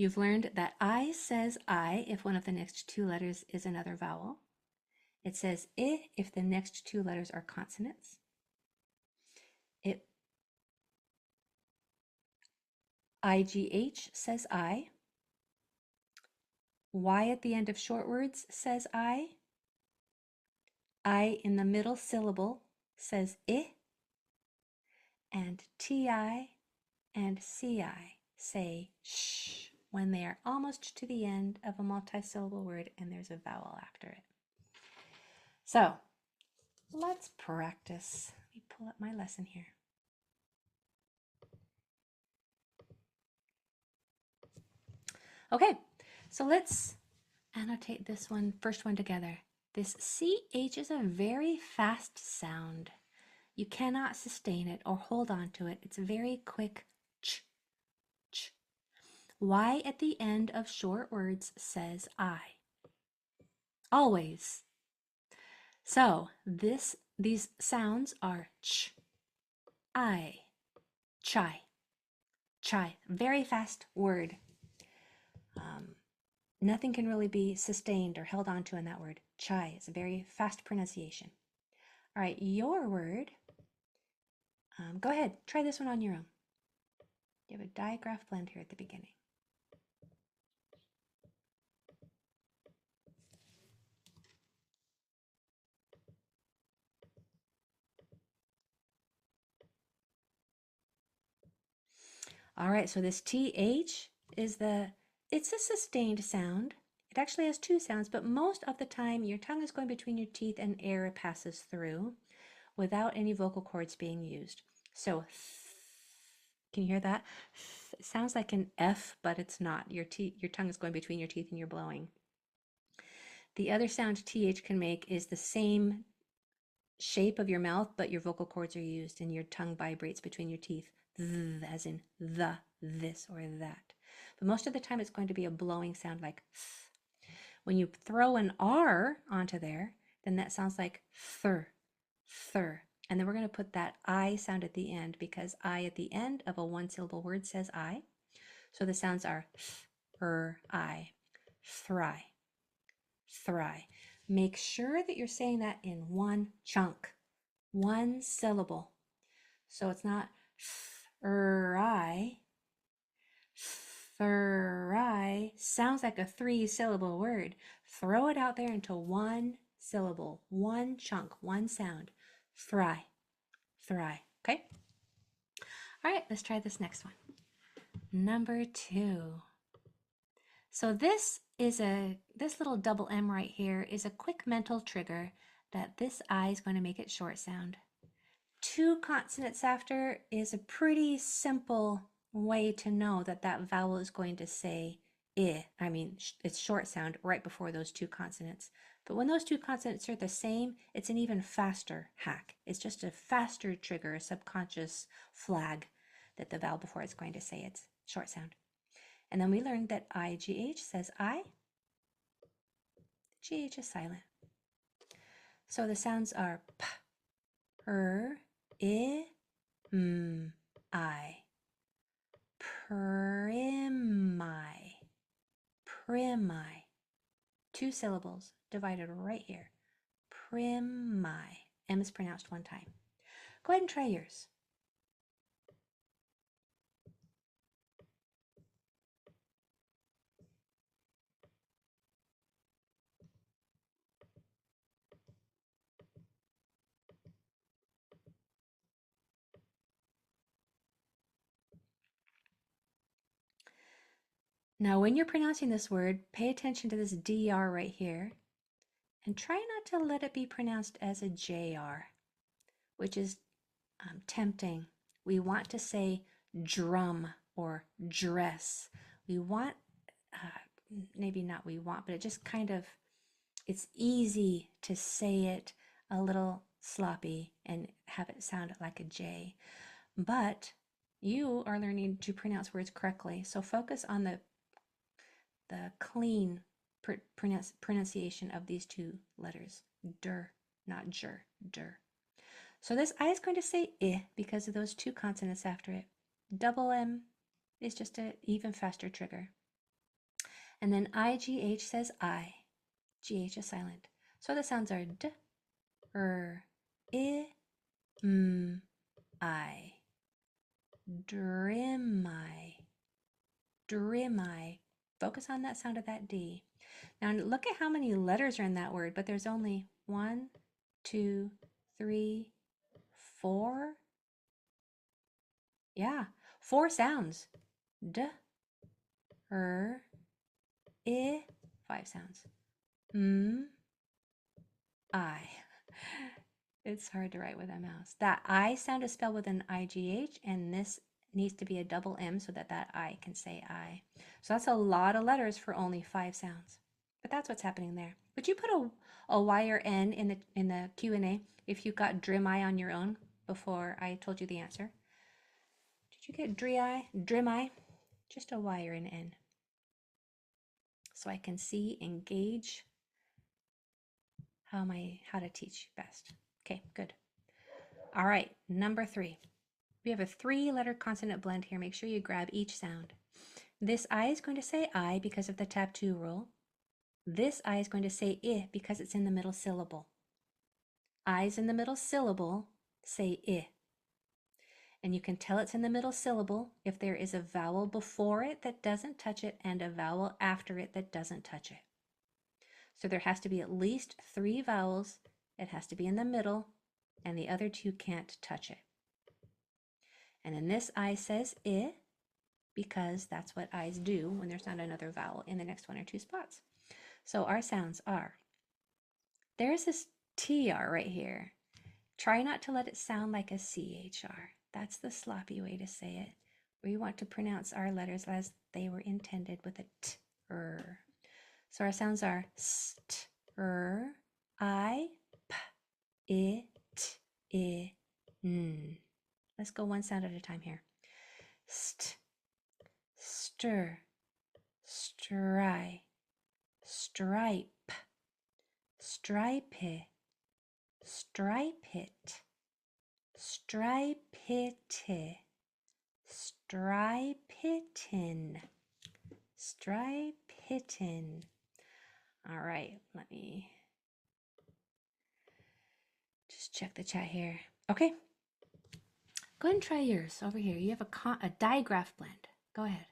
You've learned that I says I if one of the next two letters is another vowel. It says I if the next two letters are consonants. IGH says I. Y at the end of short words says I. I in the middle syllable says I. And TI and CI say sh when they are almost to the end of a multisyllable word and there's a vowel after it. So let's practice. Let me pull up my lesson here. Okay, so let's annotate this first one together. This CH is a very fast sound. You cannot sustain it or hold on to it. It's a very quick ch, ch. Y at the end of short words says I. Always. So these sounds are ch, I, chai, chai. Very fast word. Nothing can really be sustained or held onto in that word. Chai is a very fast pronunciation. All right, your word. Go ahead, try this one on your own. You have a digraph blend here at the beginning. All right, so this TH is it's a sustained sound. It actually has two sounds, but most of the time your tongue is going between your teeth and air passes through without any vocal cords being used. So, can you hear that? It sounds like an F, but it's not. Your tongue is going between your teeth and you're blowing. The other sound TH can make is the same shape of your mouth, but your vocal cords are used and your tongue vibrates between your teeth, as in the, this, or that. But most of the time it's going to be a blowing sound like th. When you throw an R onto there, then that sounds like thur, thur. And then we're going to put that I sound at the end because I at the end of a one-syllable word says I. So the sounds are th, I, thry, thry. Make sure that you're saying that in one chunk, one syllable. So it's not thry, thry. Sounds like a three-syllable word. Throw it out there into one syllable, one chunk, one sound. Thry, thry. Okay? All right, let's try this next one. Number 2. So this little double M right here is a quick mental trigger that this I is going to make it short sound. 2 consonants after is a pretty simple way to know that that vowel is going to say I. I mean, it's short sound right before those 2 consonants. But when those 2 consonants are the same, it's an even faster hack. It's just a faster trigger, a subconscious flag that the vowel before it's going to say it's short sound. And then we learned that IGH says I. GH is silent. So the sounds are p, r, I, I. Primi. Primi. 2 syllables divided right here. Primi. M is pronounced 1 time. Go ahead and try yours. Now, when you're pronouncing this word, pay attention to this DR right here and try not to let it be pronounced as a JR, which is tempting. We want to say drum or dress. We want, maybe not we want, but it just kind of, it's easy to say it a little sloppy and have it sound like a J. But you are learning to pronounce words correctly. So focus on the clean pronunciation of these 2 letters. Der, not jur, der. So this I is going to say I because of those 2 consonants after it. Double M is just an even faster trigger. And then IGH says I. GH is silent. So the sounds are D, R, I, I. Drimai. Drimai. Focus on that sound of that D. Now look at how many letters are in that word, but there's only 1, 2, 3, 4. Yeah, 4 sounds. D, R, I, 5 sounds. I. It's hard to write with a mouse. That I sound is spelled with an IGH, and this needs to be a double M so that that I can say I. So that's a lot of letters for only 5 sounds. But that's what's happening there. Would you put a Y or N in the Q&A if you got Drim I on your own before I told you the answer? Did you get Drim I? Just a Y or an N. So I can see and gauge how to teach best. Okay, good. All right, number 3. We have a 3-letter consonant blend here. Make sure you grab each sound. This I is going to say I because of the tap 2 rule. This I is going to say I because it's in the middle syllable. I's in the middle syllable, say I. And you can tell it's in the middle syllable if there is a vowel before it that doesn't touch it and a vowel after it that doesn't touch it. So there has to be at least 3 vowels. It has to be in the middle, and the other 2 can't touch it. And in this I says I because that's what I's do when there's not another vowel in the next 1 or 2 spots. So our sounds are, there's this TR right here. Try not to let it sound like a CHR. That's the sloppy way to say it. We want to pronounce our letters as they were intended with a T-R. So our sounds are st, r, I, p, I, n. Let's go one sound at a time here. St, stir, stry, stripe, stripe, stripe it, stripit, stripitin, stripitin. All right, let me just check the chat here. Okay, go ahead and try yours over here. You have a digraph blend. Go ahead.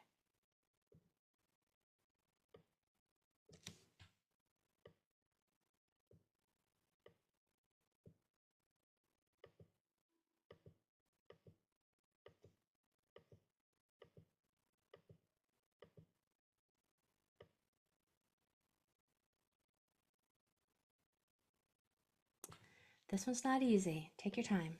This one's not easy. Take your time.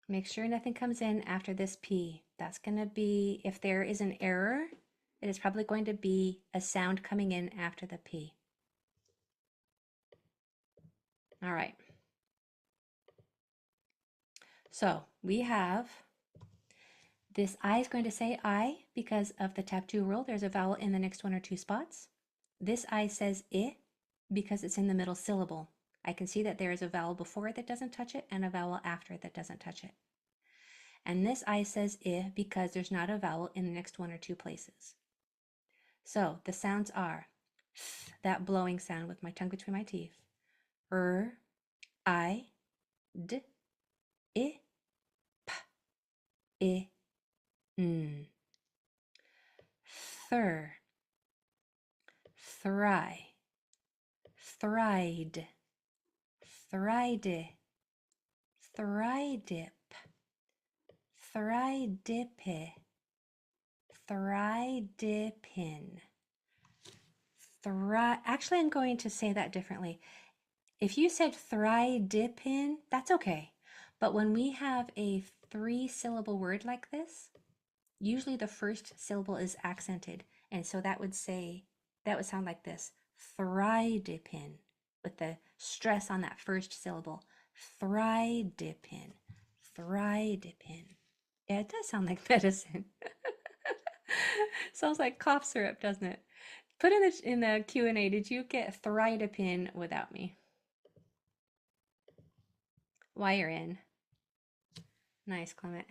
Make sure nothing comes in after this P. That's going to be, if there is an error, it is probably going to be a sound coming in after the P. All right. So we have this I is going to say I because of the tap 2 rule. There's a vowel in the next 1 or 2 spots. This I says I because it's in the middle syllable. I can see that there is a vowel before it that doesn't touch it and a vowel after it that doesn't touch it. And this I says I because there's not a vowel in the next 1 or 2 places. So the sounds are that blowing sound with my tongue between my teeth. I, D, I, P, I, N. Thur, thry, thried, thried, thridip, thridipe, thridipin. Actually, I'm going to say that differently. If you said thridipin, that's okay. But when we have a 3-syllable word like this, usually the first syllable is accented. And so that would sound like this. Thridipin, with the stress on that first syllable. Thridipin, thridipin. Yeah, it does sound like medicine. Sounds like cough syrup, doesn't it? Put in the Q&A, did you get thridipin without me? Y or N? Nice, Clement.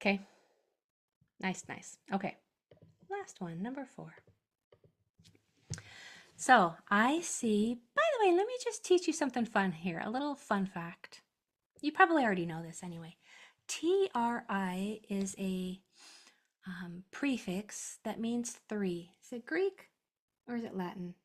Okay. Nice, nice. Okay. Last one, number 4. So I see, by the way, let me just teach you something fun here, a little fun fact. You probably already know this anyway. TRI is a prefix that means 3. Is it Greek or is it Latin?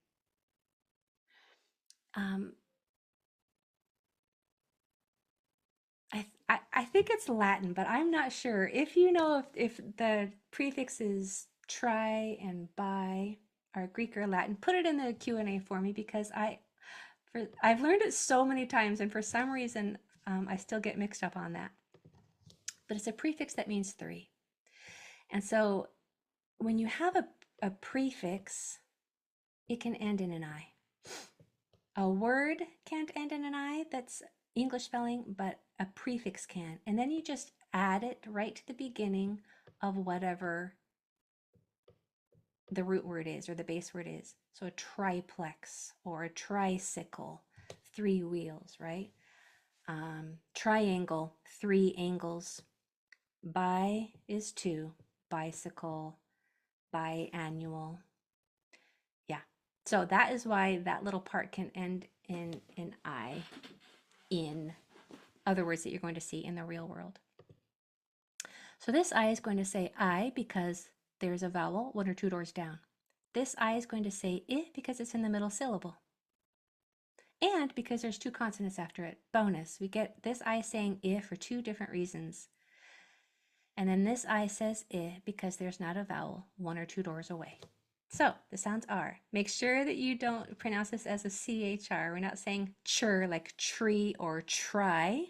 I think it's Latin, but I'm not sure. If you know if the prefixes tri and bi are Greek or Latin, put it in the Q&A for me, because I've learned it so many times, and for some reason I still get mixed up on that. But it's a prefix that means 3. And so when you have a prefix, it can end in an I. A word can't end in an I, that's English spelling, but a prefix can. And then you just add it right to the beginning of whatever the root word is or the base word is. So a triplex or a tricycle, 3 wheels, right? Triangle, 3 angles. Bi is 2, bicycle, biannual. Yeah, so that is why that little part can end in an I in other words that you're going to see in the real world. So this I is going to say I because there's a vowel 1 or 2 doors down. This I is going to say I because it's in the middle syllable. And because there's 2 consonants after it. Bonus, we get this I saying I for 2 different reasons. And then this I says I because there's not a vowel 1 or 2 doors away. So the sounds are. Make sure that you don't pronounce this as a CHR. We're not saying chur like tree or try.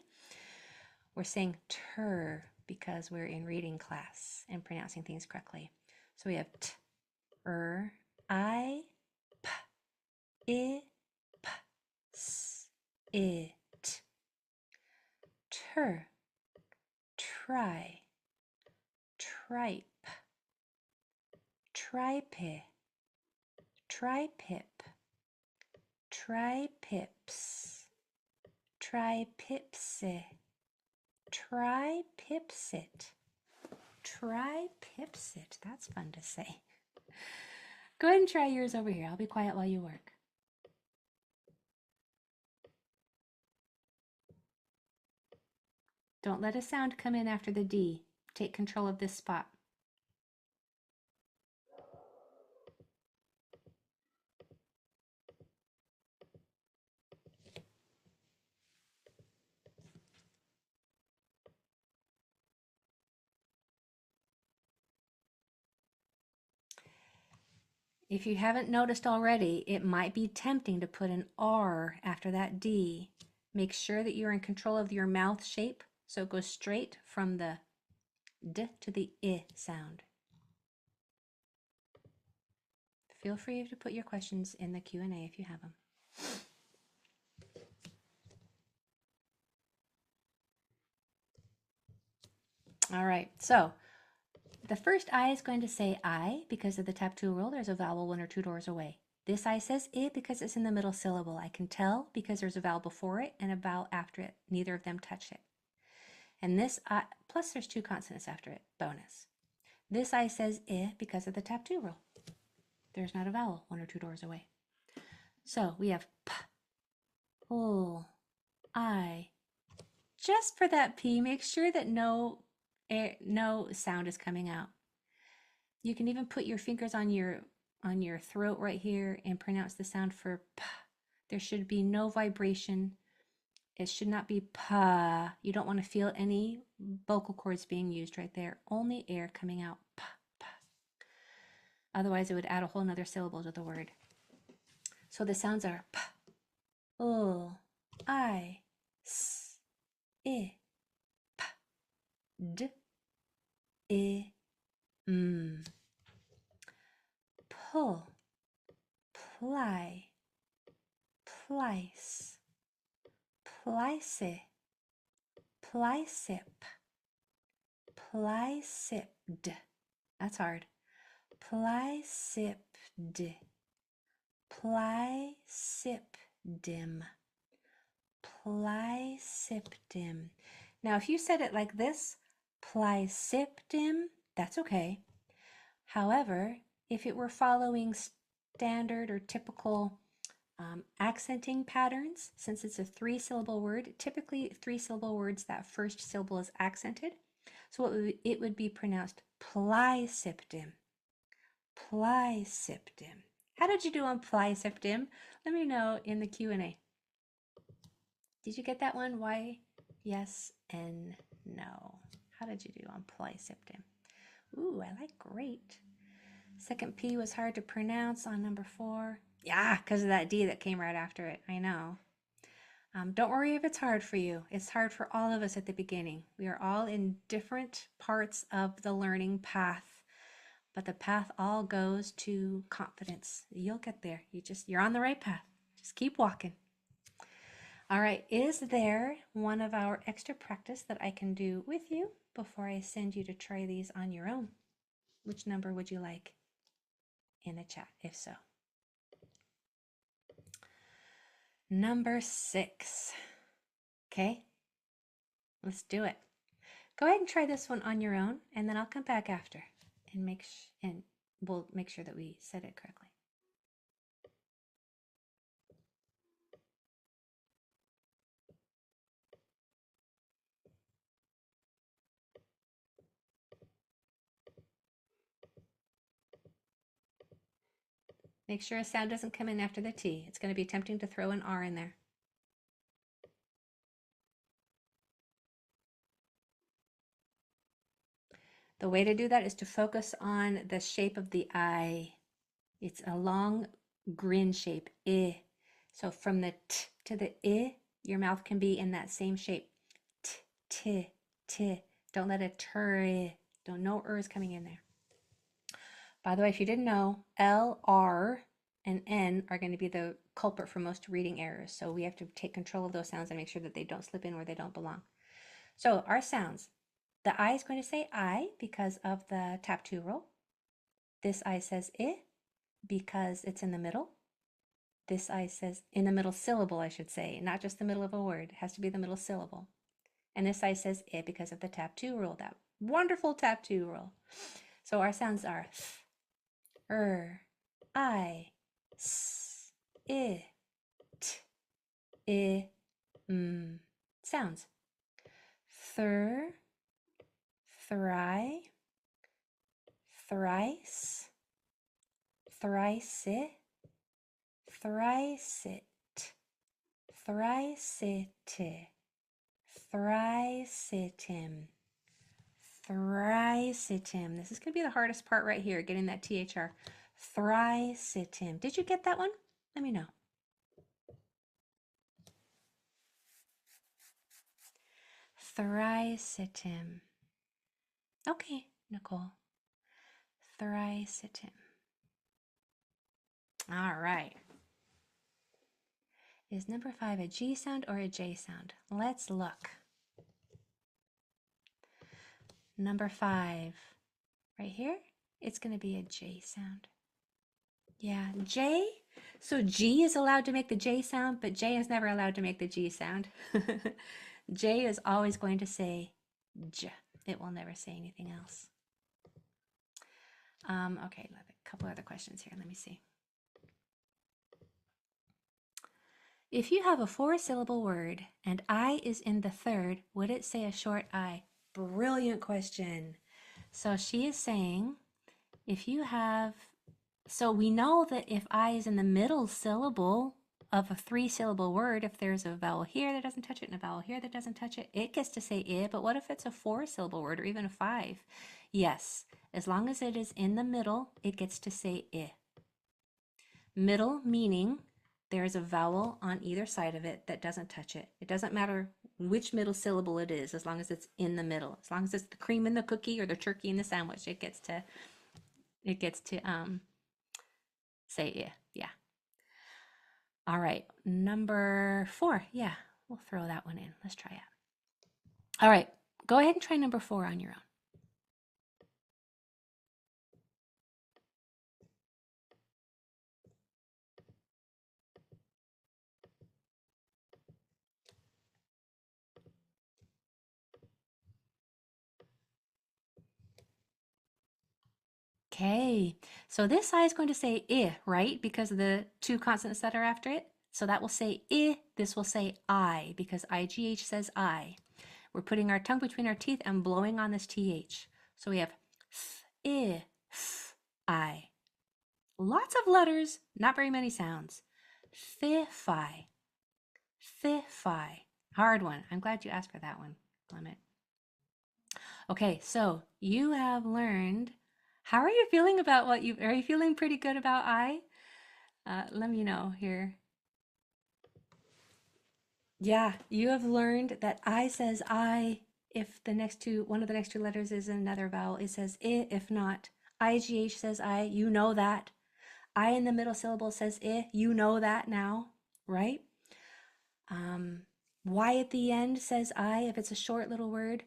We're saying tur because we're in reading class and pronouncing things correctly. So we have t, I, p, s, it. Tur, try, tripe, tripe, tripip, tripips, tripipse, tripipsit, tripipsit. That's fun to say. Go ahead and try yours over here. I'll be quiet while you work. Don't let a sound come in after the D. Take control of this spot. If you haven't noticed already, it might be tempting to put an R after that D. Make sure that you're in control of your mouth shape so it goes straight from the D to the I sound. Feel free to put your questions in the Q&A if you have them. All right, so the first I is going to say I because of the tap 2 rule. There's a vowel 1 or 2 doors away. This I says I because it's in the middle syllable. I can tell because there's a vowel before it and a vowel after it. Neither of them touch it. And this I, plus there's 2 consonants after it. Bonus. This I says I because of the tap 2 rule. There's not a vowel 1 or 2 doors away. So we have p, l, I. Just for that P, make sure that no sound is coming out. You can even put your fingers on your throat right here and pronounce the sound for P. There should be no vibration. It should not be pa. You don't want to feel any vocal cords being used right there. Only air coming out. Pa, pa. Otherwise, it would add a whole nother syllable to the word. So the sounds are p, l, I, s, I, p, d, I, m. Pull, ply, plice, plice, plicip, pliciped. That's hard. Pliciped, plicipdim, plicipdim. Now, if you said it like this, Plysiptim, that's okay. However, if it were following standard or typical accenting patterns, since it's a 3-syllable word, typically 3-syllable words, that first syllable is accented. So it would be pronounced plysiptim. Plysiptim. How did you do on plysiptim? Let me know in the Q&A. Did you get that one? Why? Yes and no. How did you do on plysiptim? Ooh, I like great. Second P was hard to pronounce on number 4. Yeah, because of that D that came right after it. I know. Don't worry if it's hard for you. It's hard for all of us at the beginning. We are all in different parts of the learning path, but the path all goes to confidence. You'll get there. You're on the right path. Just keep walking. All right, is there one of our extra practice that I can do with you before I send you to try these on your own? Which number would you like in the chat, if so? Number 6. Okay, let's do it. Go ahead and try this one on your own, and then I'll come back after and we'll make sure that we said it correctly. Make sure a sound doesn't come in after the T. It's going to be tempting to throw an R in there. The way to do that is to focus on the shape of the I. It's a long grin shape, I. So from the T to the I, your mouth can be in that same shape. T, T, T. Don't let it tur. Don't, no is coming in there. By the way, if you didn't know, L, R, and N are going to be the culprit for most reading errors. So we have to take control of those sounds and make sure that they don't slip in where they don't belong. So our sounds. The I is going to say I because of the tap 2 rule. This I says I because it's in the middle. This I says in the middle syllable, I should say, not just the middle of a word. It has to be the middle syllable. And this I says I because of the tap 2 rule, that wonderful tap 2 rule. So our sounds are th, I, s, I, t, I, sounds. Thir, thri, thrice, thrice, thrice, thrice, thricetim, thricetim. This is going to be the hardest part right here, getting that THR. Thricetim. Did you get that one? Let me know. Thricetim. Okay, Nicole. Thricetim. All right. Is number 5 a G sound or a J sound? Let's look. Number 5, right here, it's going to be a J sound. Yeah, J. So G is allowed to make the J sound, but J is never allowed to make the G sound. J is always going to say J. It will never say anything else. Okay, a couple other questions here. Let me see. If you have a 4-syllable word and I is in the third, would it say a short I? Brilliant question. So she is saying, if you have, so we know that if I is in the middle syllable of a 3-syllable word, if there's a vowel here that doesn't touch it and a vowel here that doesn't touch it, it gets to say I, but what if it's a 4-syllable word or even a 5? Yes, as long as it is in the middle, it gets to say I. Middle meaning there's a vowel on either side of it that doesn't touch it. It doesn't matter which middle syllable it is, as long as it's in the middle. As long as it's the cream in the cookie or the turkey in the sandwich, it gets to say yeah. All right, number 4. Yeah, we'll throw that one in. Let's try it. All right, go ahead and try number 4 on your own. Okay, so this I is going to say I, right? Because of the two consonants that are after it. So that will say I, this will say I, because IGH says I. We're putting our tongue between our teeth and blowing on this TH. So we have th, I. Lots of letters, not very many sounds. Thify, thify. Hard one. I'm glad you asked for that one, Clement. Okay, so you have learned. How are you feeling about are you feeling pretty good about I? Let me know here. Yeah, you have learned that I says I if one of the next two letters is another vowel. It says I if not. IGH says I, you know that. I in the middle syllable says I, you know that now, right? Y at the end says I if it's a short little word.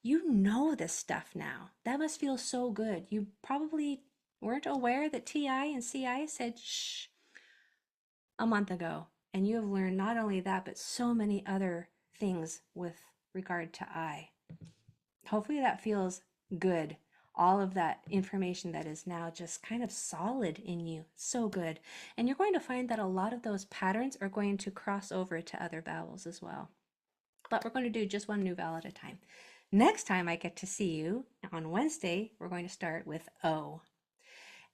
You know this stuff now. That must feel so good. You probably weren't aware that TI and CI said shh a month ago. And you have learned not only that, but so many other things with regard to I. Hopefully that feels good. All of that information that is now just kind of solid in you. So good. And you're going to find that a lot of those patterns are going to cross over to other vowels as well. But we're going to do just one new vowel at a time. Next time I get to see you on Wednesday, we're going to start with O.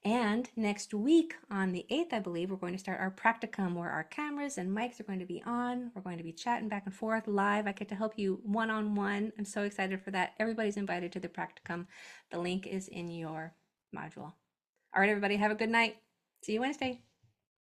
And next week on the 8th, I believe, we're going to start our practicum where our cameras and mics are going to be on. We're going to be chatting back and forth live. I get to help you one-on-one. I'm so excited for that. Everybody's invited to the practicum. The link is in your module. All right, everybody, have a good night. See you Wednesday.